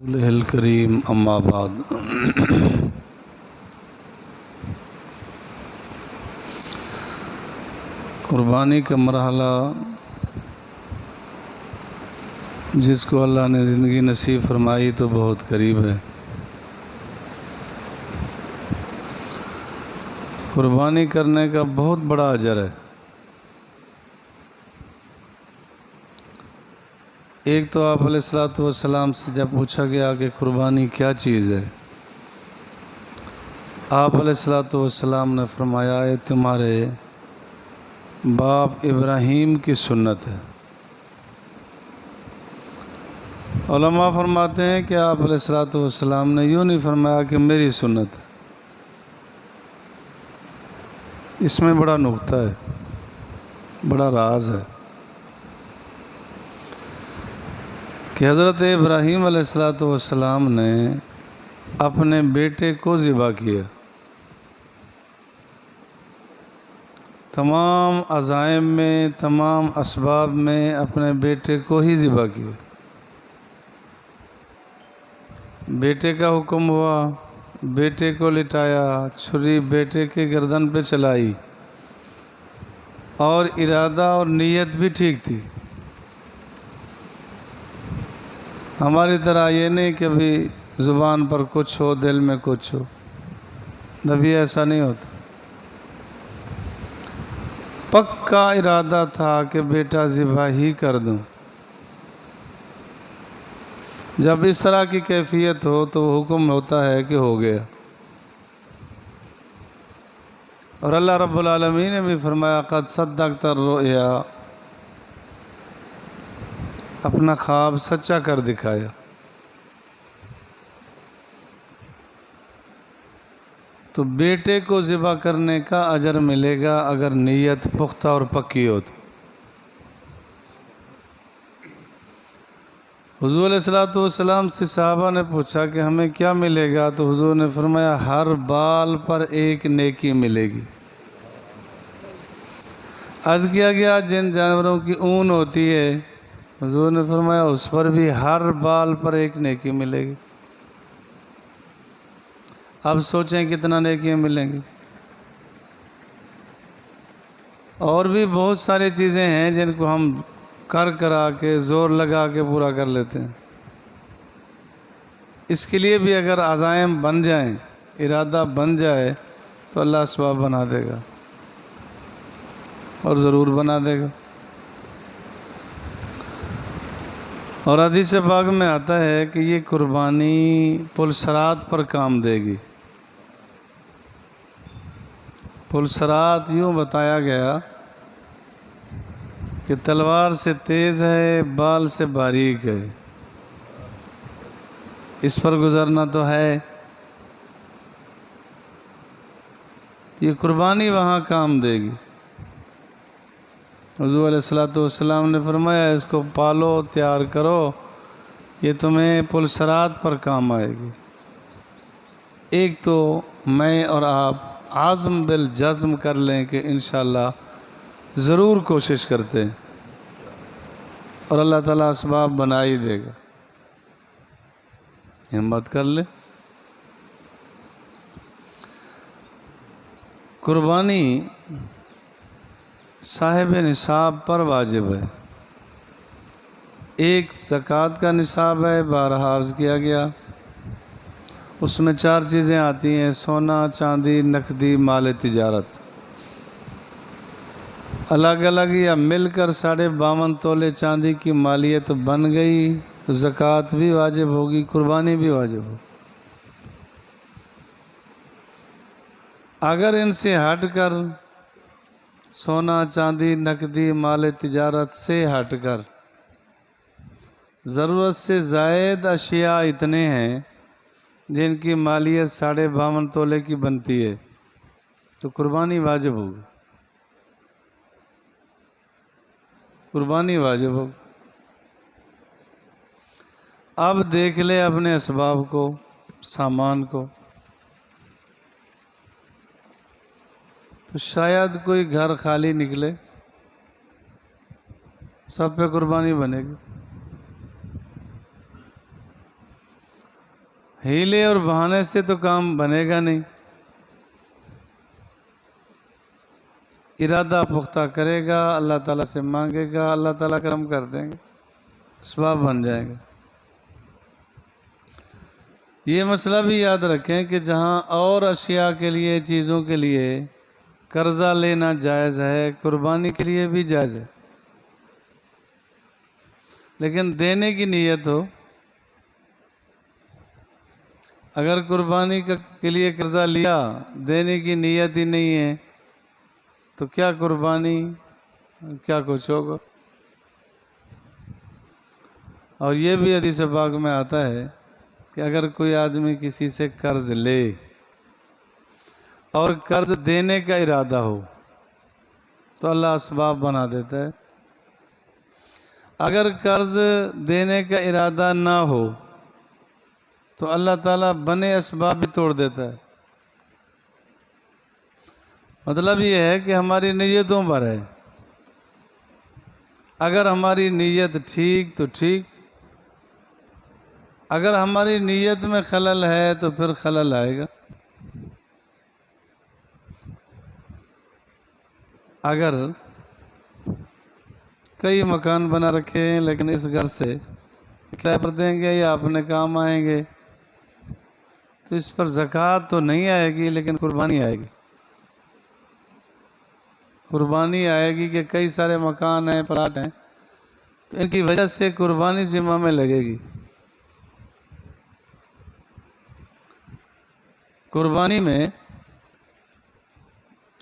الکریم اما بعد قربانی کا مرحلہ جس کو اللہ نے زندگی نصیب فرمائی تو بہت قریب ہے۔ قربانی کرنے کا بہت بڑا اجر ہے۔ ایک تو آپ علیہ الصلوۃ والسلام سے جب پوچھا گیا کہ قربانی کیا چیز ہے، آپ علیہ الصلوۃ والسلام نے فرمایا یہ تمہارے باپ ابراہیم کی سنت ہے۔ علماء فرماتے ہیں کہ آپ علیہ الصلوۃ والسلام نے یوں نہیں فرمایا کہ میری سنت ہے۔ اس میں بڑا نکتہ ہے، بڑا راز ہے کہ حضرت ابراہیم علیہ الصلوۃ والسلام نے اپنے بیٹے کو ذبح کیا۔ تمام عزائم میں، تمام اسباب میں اپنے بیٹے کو ہی ذبح کیا۔ بیٹے کا حکم ہوا، بیٹے کو لٹایا، چھری بیٹے کے گردن پہ چلائی، اور ارادہ اور نیت بھی ٹھیک تھی۔ ہماری طرح یہ نہیں کہ ابھی زبان پر کچھ ہو دل میں کچھ ہو، نبی ایسا نہیں ہوتا۔ پکا ارادہ تھا کہ بیٹا ذبح ہی کر دوں۔ جب اس طرح کی کیفیت ہو تو حکم ہوتا ہے کہ ہو گیا۔ اور اللہ رب العالمین نے بھی فرمایا قد صدقت الرؤیا، اپنا خواب سچا کر دکھایا۔ تو بیٹے کو ذبح کرنے کا اجر ملے گا اگر نیت پختہ اور پکی ہو تو۔ حضور علیہ الصلوۃ والسلام سے صحابہ نے پوچھا کہ ہمیں کیا ملے گا، تو حضور نے فرمایا ہر بال پر ایک نیکی ملے گی۔ عرض کیا گیا جن جانوروں کی اون ہوتی ہے، حضور نے فرمایا اس پر بھی ہر بال پر ایک نیکی ملے گی۔ اب سوچیں کتنا نیکیاں ملیں گی۔ اور بھی بہت ساری چیزیں ہیں جن کو ہم کرا کے زور لگا کے پورا کر لیتے ہیں۔ اس کے لیے بھی اگر عزائم بن جائیں، ارادہ بن جائے تو اللہ اسباب بنا دے گا، اور ضرور بنا دے گا۔ اور حدیث پاک میں آتا ہے کہ یہ قربانی پلسرات پر کام دے گی۔ پلسرات یوں بتایا گیا کہ تلوار سے تیز ہے، بال سے باریک ہے، اس پر گزرنا تو ہے۔ یہ قربانی وہاں کام دے گی۔ حضور علیہ الصلوۃ والسلام نے فرمایا اس کو پالو، تیار کرو، یہ تمہیں پلسرات پر کام آئے گی۔ ایک تو میں اور آپ عزم بالجزم کر لیں کہ انشاءاللہ ضرور کوشش کرتے ہیں، اور اللہ تعالیٰ اسباب بنا ہی دے گا۔ ہمت کر لے۔ قربانی صاحب نصاب پر واجب ہے۔ ایک زکوٰۃ کا نصاب ہے، بارہا عرض کیا گیا، اس میں 4 چیزیں آتی ہیں: سونا، چاندی، نقدی، مال تجارت۔ الگ الگ یا مل کر 52.5 تولے چاندی کی مالیت بن گئی تو زکوٰۃ بھی واجب ہوگی، قربانی بھی واجب ہوگی۔ اگر ان سے ہٹ کر، سونا، چاندی، نقدی، مال تجارت سے ہٹ کر ضرورت سے زائد اشیاء اتنے ہیں جن کی مالیت 52.5 تولے کی بنتی ہے تو قربانی واجب ہوگی۔ قربانی واجب ہوگی۔ اب دیکھ لے اپنے اسباب کو، سامان کو، تو شاید کوئی گھر خالی نکلے، سب پہ قربانی بنے گی۔ ہیلے اور بہانے سے تو کام بنے گا نہیں، ارادہ پختہ کرے گا، اللہ تعالیٰ سے مانگے گا، اللہ تعالیٰ کرم کر دیں گے، اسباب بن جائے گا۔ یہ مسئلہ بھی یاد رکھیں کہ جہاں اور اشیاء کے لیے، چیزوں کے لیے قرضہ لینا جائز ہے، قربانی کے لیے بھی جائز ہے، لیکن دینے کی نیت ہو۔ اگر قربانی کے لیے قرضہ لیا، دینے کی نیت ہی نہیں ہے، تو کیا قربانی، کیا کچھ ہوگا۔ اور یہ بھی حدیث پاک میں آتا ہے کہ اگر کوئی آدمی کسی سے قرض لے اور قرض دینے کا ارادہ ہو تو اللہ اسباب بنا دیتا ہے، اگر قرض دینے کا ارادہ نہ ہو تو اللہ تعالیٰ بنے اسباب بھی توڑ دیتا ہے۔ مطلب یہ ہے کہ ہماری نیتوں پر ہے، اگر ہماری نیت ٹھیک تو ٹھیک، اگر ہماری نیت میں خلل ہے تو پھر خلل آئے گا۔ اگر کئی مکان بنا رکھے ہیں لیکن اس گھر سے کرایہ پر دیں گے یا اپنے کام آئیں گے تو اس پر زکوٰۃ تو نہیں آئے گی، لیکن قربانی آئے گی۔ قربانی آئے گی کہ کئی سارے مکان ہیں، پلاٹ ہیں، تو ان کی وجہ سے قربانی ذمہ میں لگے گی۔ قربانی میں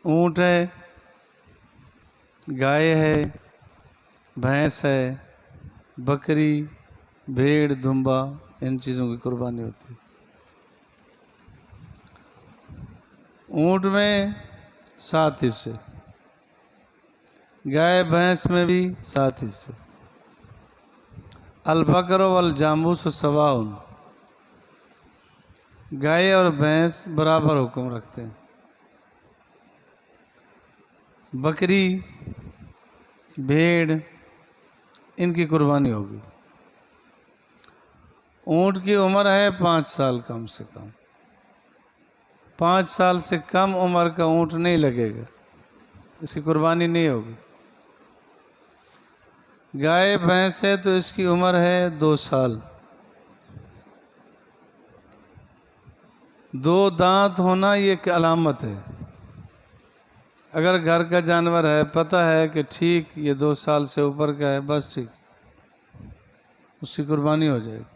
اونٹ ہے، گائے ہے، بھینس ہے، بکری، بھیڑ، دمبا، ان چیزوں کی قربانی ہوتی ہے۔ اونٹ میں 7 حصے، گائے بھینس میں بھی 7 حصے، البقر والجاموس سواء، گائے اور بھینس برابر حکم رکھتے ہیں۔ بکری، بھیڑ، ان کی قربانی ہوگی۔ اونٹ کی عمر ہے 5 سال کم سے کم، 5 سال سے کم عمر کا اونٹ نہیں لگے گا، اس کی قربانی نہیں ہوگی۔ گائے بھینس ہے تو اس کی عمر ہے 2 سال، 2 دانت ہونا یہ ایک علامت ہے۔ اگر گھر کا جانور ہے، پتہ ہے کہ ٹھیک یہ 2 سال سے اوپر کا ہے، بس ٹھیک، اس کی قربانی ہو جائے گی۔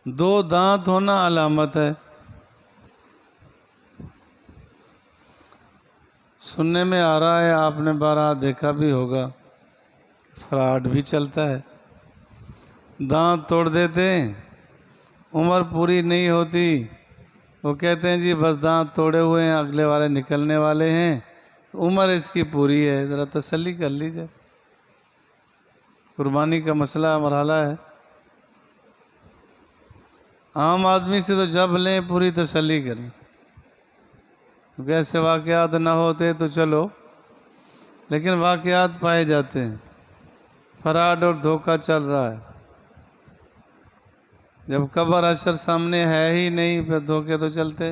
2 دانت ہونا علامت ہے۔ سننے میں آ رہا ہے، آپ نے بارہا دیکھا بھی ہوگا، فراڈ بھی چلتا ہے، دانت توڑ دیتے ہیں، عمر پوری نہیں ہوتی، وہ کہتے ہیں جی بس دانت توڑے ہوئے ہیں، اگلے والے نکلنے والے ہیں، عمر اس کی پوری ہے، ذرا تسلی کر لیجیے۔ قربانی کا مسئلہ مرحلہ ہے، عام آدمی سے تو جب لیں پوری تسلی کریں، کیونکہ ایسے واقعات نہ ہوتے تو چلو، لیکن واقعات پائے جاتے ہیں، فراڈ اور دھوکہ چل رہا ہے۔ جب قبر حشر سامنے ہے ہی نہیں، پھر دھوکے تو چلتے۔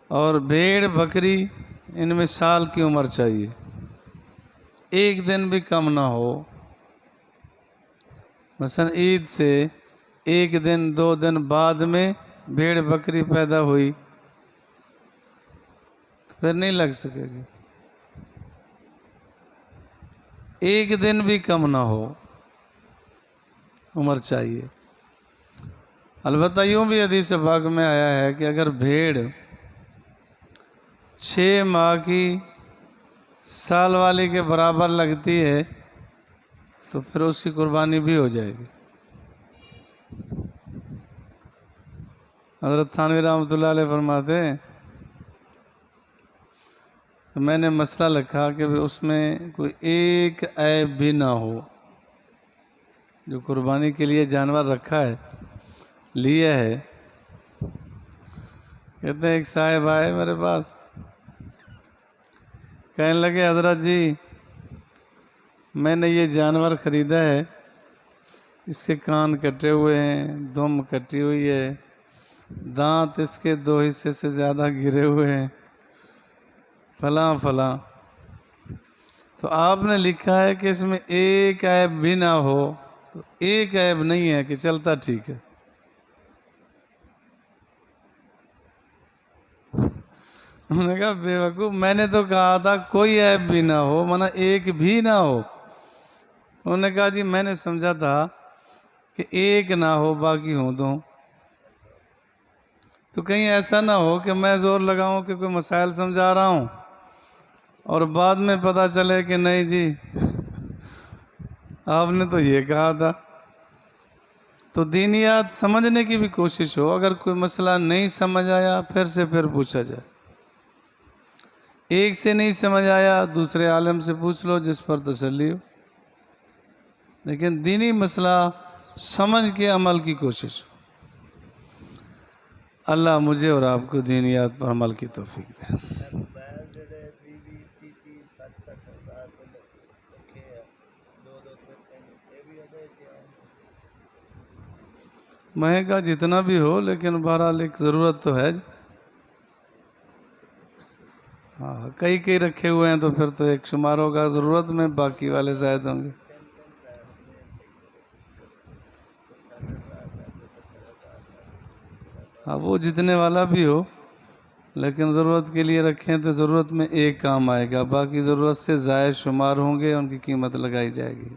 اور بھیڑ بکری، ان میں سال کی عمر چاہیے، 1 دن بھی کم نہ ہو۔ مثلا عید سے 1 دن 2 دن بعد میں بھیڑ بکری پیدا ہوئی، پھر نہیں لگ سکے گی، 1 دن بھی کم نہ ہو عمر چاہیے۔ البتہ یوں بھی حدیث پاک میں آیا ہے کہ اگر بھیڑ 6 ماہ کی سال والی کے برابر لگتی ہے تو پھر اس کی قربانی بھی ہو جائے گی۔ حضرت تھانوی رحمۃ اللہ علیہ فرماتے ہیں کہ میں نے مسئلہ لکھا کہ اس میں کوئی ایک عیب بھی نہ ہو، جو قربانی کے لیے جانور رکھا ہے، لیا ہے۔ کہتے ہیں ایک صاحب آئے میرے پاس، کہنے لگے حضرت جی میں نے یہ جانور خریدا ہے، اس کے کان کٹے ہوئے ہیں، دم کٹی ہوئی ہے، دانت اس کے 2 حصے سے زیادہ گرے ہوئے ہیں، فلاں فلاں. تو آپ نے لکھا ہے کہ اس میں ایک عیب بھی نہ ہو. تو ایک عیب نہیں ہے کہ چلتا ٹھیک ہے. انہوں نے کہا بے وقوف، میں نے تو کہا تھا کوئی عیب بھی نہ ہو، مانا ایک بھی نہ ہو. انہوں نے کہا جی میں نے سمجھا تھا کہ ایک نہ ہو باقی ہوں دو. تو کہیں ایسا نہ ہو کہ میں زور لگاؤں کہ کوئی مسائل سمجھا رہا ہوں اور بعد میں پتہ چلے کہ نہیں جی آپ نے تو یہ کہا تھا. تو دینیات سمجھنے کی بھی کوشش ہو. اگر کوئی مسئلہ نہیں سمجھ آیا پھر پوچھا جائے. ایک سے نہیں سمجھ آیا دوسرے عالم سے پوچھ لو جس پر تسلی ہو. لیکن دینی مسئلہ سمجھ کے عمل کی کوشش ہو. اللہ مجھے اور آپ کو دینیات پر عمل کی توفیق دے. مہنگا جتنا بھی ہو لیکن بہرحال ایک ضرورت تو ہے. ہاں کئی رکھے ہوئے ہیں تو پھر تو ایک شمار ہوگا ضرورت میں، باقی والے زائد ہوں گے. ہاں وہ جتنے والا بھی ہو لیکن ضرورت کے لیے رکھیں تو ضرورت میں ایک کام آئے گا، باقی ضرورت سے زائد شمار ہوں گے، ان کی قیمت لگائی جائے گی.